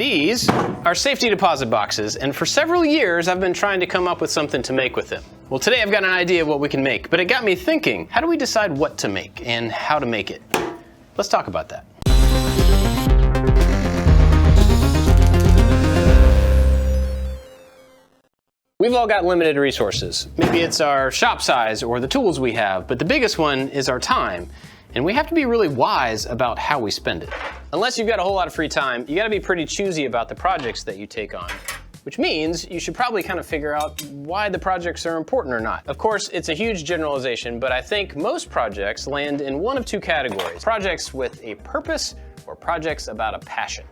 These are safety deposit boxes, and for several years I've been trying to come up with something to make with them. Well, today I've got an idea of what we can make, but it got me thinking, how do we decide what to make and how to make it? Let's talk about that. We've all got limited resources. Maybe it's our shop size or the tools we have, but the biggest one is our time. And we have to be really wise about how we spend it. Unless you've got a whole lot of free time, you gotta be pretty choosy about the projects that you take on, which means you should probably kind of figure out why the projects are important or not. Of course, it's a huge generalization, but I think most projects land in one of two categories: projects with a purpose or projects about a passion.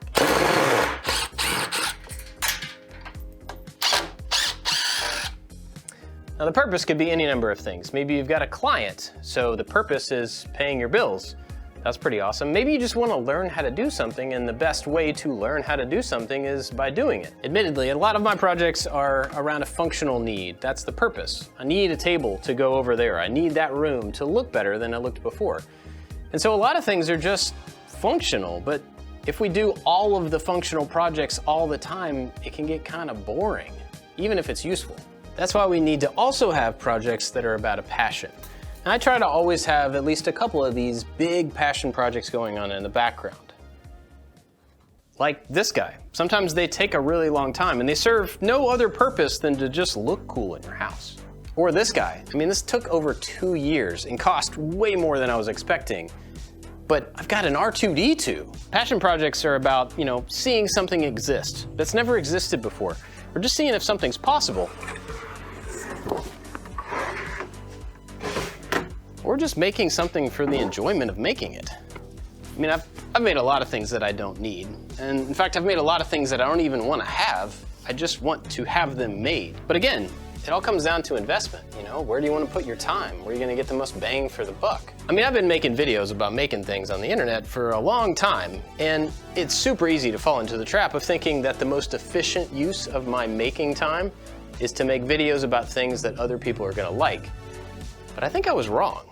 Now, the purpose could be any number of things. Maybe you've got a client, so the purpose is paying your bills. That's pretty awesome. Maybe you just want to learn how to do something, and the best way to learn how to do something is by doing it. Admittedly, a lot of my projects are around a functional need. That's the purpose. I need a table to go over there. I need that room to look better than it looked before. And so a lot of things are just functional, but if we do all of the functional projects all the time, it can get kind of boring, even if it's useful. That's why we need to also have projects that are about a passion. And I try to always have at least a couple of these big passion projects going on in the background. Like this guy. Sometimes they take a really long time and they serve no other purpose than to just look cool in your house. Or this guy. I mean, this took over 2 years and cost way more than I was expecting. But I've got an R2-D2. Passion projects are about, seeing something exist that's never existed before, or just seeing if something's possible. Or just making something for the enjoyment of making it. I mean, I've made a lot of things that I don't need. And in fact, I've made a lot of things that I don't even want to have. I just want to have them made. But again, it all comes down to investment. Where do you want to put your time? Where are you going to get the most bang for the buck? I mean, I've been making videos about making things on the internet for a long time, and it's super easy to fall into the trap of thinking that the most efficient use of my making time is to make videos about things that other people are going to like. But I think I was wrong.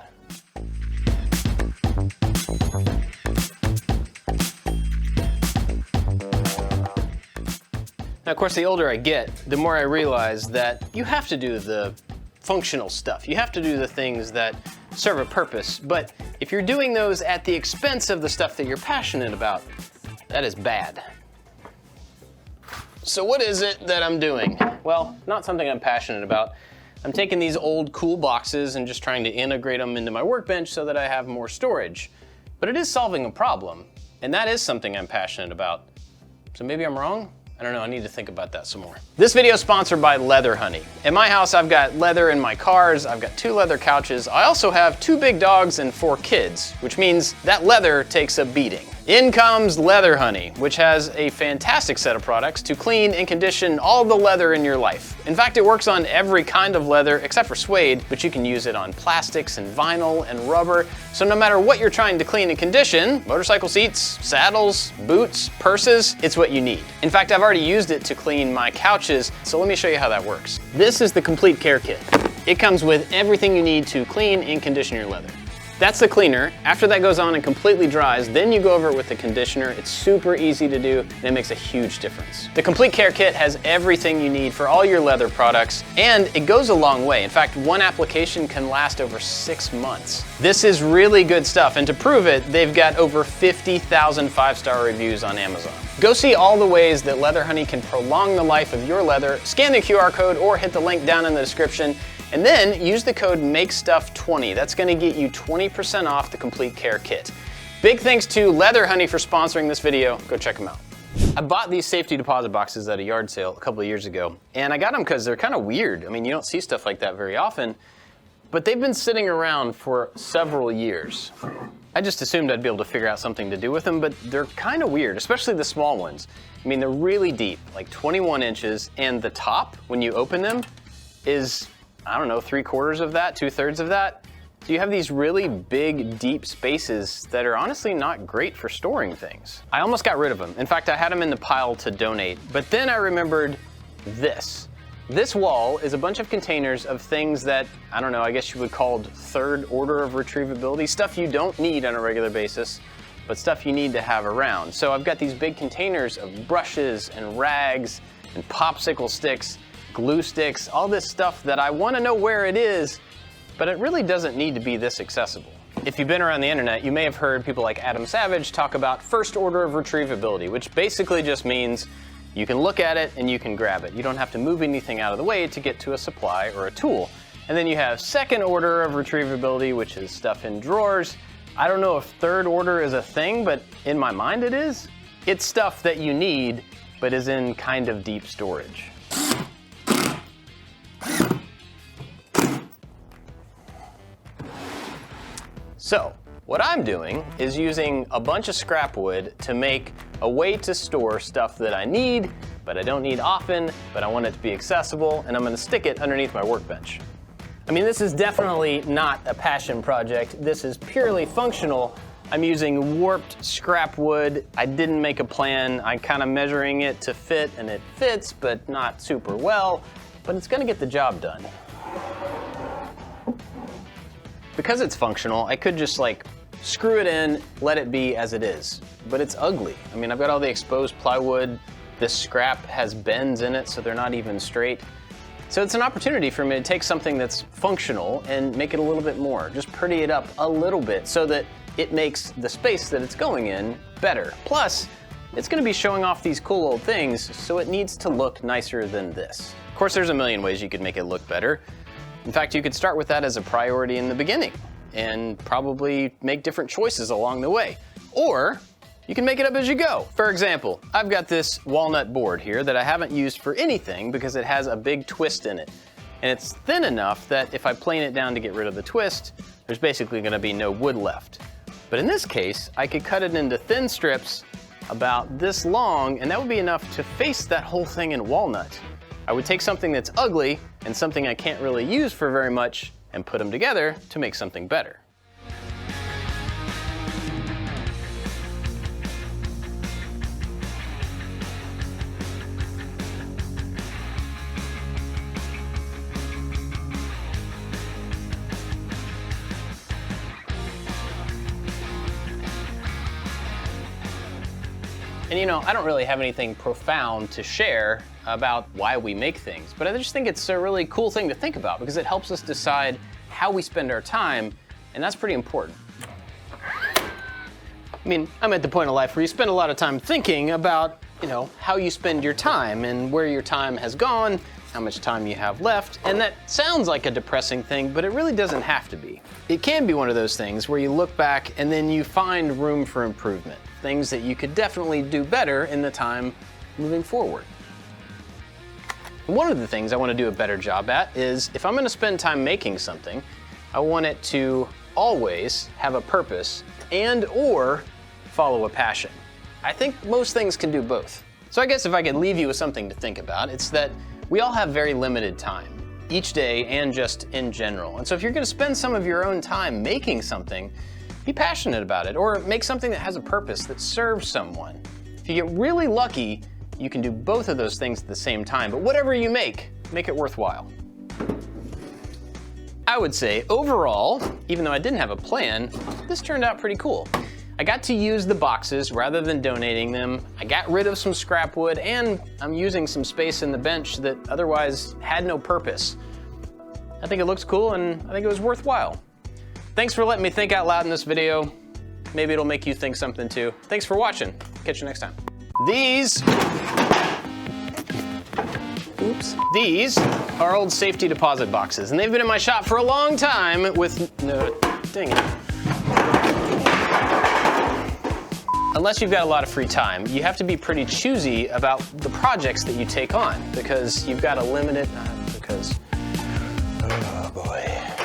Now, of course, the older I get, the more I realize that you have to do the functional stuff. You have to do the things that serve a purpose. But if you're doing those at the expense of the stuff that you're passionate about, that is bad. So what is it that I'm doing? Well, not something I'm passionate about. I'm taking these old cool boxes and just trying to integrate them into my workbench so that I have more storage. But it is solving a problem, and that is something I'm passionate about. So maybe I'm wrong? I don't know, I need to think about that some more. This video is sponsored by Leather Honey. In my house, I've got leather in my cars, I've got 2 leather couches, I also have 2 big dogs and 4 kids, which means that leather takes a beating. In comes Leather Honey, which has a fantastic set of products to clean and condition all the leather in your life. In fact, it works on every kind of leather except for suede, but you can use it on plastics and vinyl and rubber. So no matter what you're trying to clean and condition, motorcycle seats, saddles, boots, purses, it's what you need. In fact, I've already used it to clean my couches, so let me show you how that works. This is the complete care kit. It comes with everything you need to clean and condition your leather. That's the cleaner. After that goes on and completely dries, then you go over it with the conditioner. It's super easy to do, and it makes a huge difference. The Complete Care Kit has everything you need for all your leather products, and it goes a long way. In fact, one application can last over 6 months. This is really good stuff, and to prove it, they've got over 50,000 5-star reviews on Amazon. Go see all the ways that Leather Honey can prolong the life of your leather, scan the QR code or hit the link down in the description, and then use the code MAKESTUFF20. That's gonna get you 20% off the Complete Care Kit. Big thanks to Leather Honey for sponsoring this video. Go check them out. I bought these safety deposit boxes at a yard sale a couple of years ago, and I got them because they're kind of weird. I mean, you don't see stuff like that very often, but they've been sitting around for several years. I just assumed I'd be able to figure out something to do with them, but they're kind of weird, especially the small ones. I mean, they're really deep, like 21 inches, and the top, when you open them, is, I don't know, 3/4 of that, 2/3 of that. So you have these really big, deep spaces that are honestly not great for storing things. I almost got rid of them. In fact, I had them in the pile to donate, but then I remembered this. This wall is a bunch of containers of things that, I don't know, I guess you would call third order of retrievability, stuff you don't need on a regular basis, but stuff you need to have around. So I've got these big containers of brushes and rags and popsicle sticks, glue sticks, all this stuff that I want to know where it is, but it really doesn't need to be this accessible. If you've been around the internet, you may have heard people like Adam Savage talk about first order of retrievability, which basically just means you can look at it and you can grab it. You don't have to move anything out of the way to get to a supply or a tool. And then you have second order of retrievability, which is stuff in drawers. I don't know if third order is a thing, but in my mind it is. It's stuff that you need, but is in kind of deep storage. So, what I'm doing is using a bunch of scrap wood to make a way to store stuff that I need, but I don't need often, but I want it to be accessible, and I'm gonna stick it underneath my workbench. I mean, this is definitely not a passion project. This is purely functional. I'm using warped scrap wood. I didn't make a plan. I'm kind of measuring it to fit, and it fits, but not super well, but it's gonna get the job done. Because it's functional, I could just like screw it in, let it be as it is, but it's ugly. I mean, I've got all the exposed plywood. This scrap has bends in it, so they're not even straight. So it's an opportunity for me to take something that's functional and make it a little bit more, just pretty it up a little bit so that it makes the space that it's going in better. Plus, it's gonna be showing off these cool old things, so it needs to look nicer than this. Of course, there's a million ways you could make it look better. In fact, you could start with that as a priority in the beginning and probably make different choices along the way. Or you can make it up as you go. For example, I've got this walnut board here that I haven't used for anything because it has a big twist in it. And it's thin enough that if I plane it down to get rid of the twist, there's basically gonna be no wood left. But in this case, I could cut it into thin strips about this long, and that would be enough to face that whole thing in walnut. I would take something that's ugly and something I can't really use for very much and put them together to make something better. And you know, I don't really have anything profound to share about why we make things, but I just think it's a really cool thing to think about because it helps us decide how we spend our time, and that's pretty important. I mean, I'm at the point of life where you spend a lot of time thinking about, you know, how you spend your time and where your time has gone, how much time you have left, and that sounds like a depressing thing, but it really doesn't have to be. It can be one of those things where you look back and then you find room for improvement, things that you could definitely do better in the time moving forward. One of the things I want to do a better job at is if I'm going to spend time making something, I want it to always have a purpose and or follow a passion. I think most things can do both. So I guess if I could leave you with something to think about, it's that we all have very limited time, each day and just in general. And so if you're going to spend some of your own time making something, be passionate about it or make something that has a purpose that serves someone. If you get really lucky, you can do both of those things at the same time, but whatever you make it worthwhile. I would say overall, even though I didn't have a plan, this turned out pretty cool. I got to use the boxes rather than donating them. I got rid of some scrap wood and I'm using some space in the bench that otherwise had no purpose. I think it looks cool and I think it was worthwhile. Thanks for letting me think out loud in this video. Maybe it'll make you think something too. Thanks for watching. Catch you next time. These are old safety deposit boxes, and they've been in my shop for a long time with no, dang it. Unless you've got a lot of free time, you have to be pretty choosy about the projects that you take on because you've got to limit it, oh boy.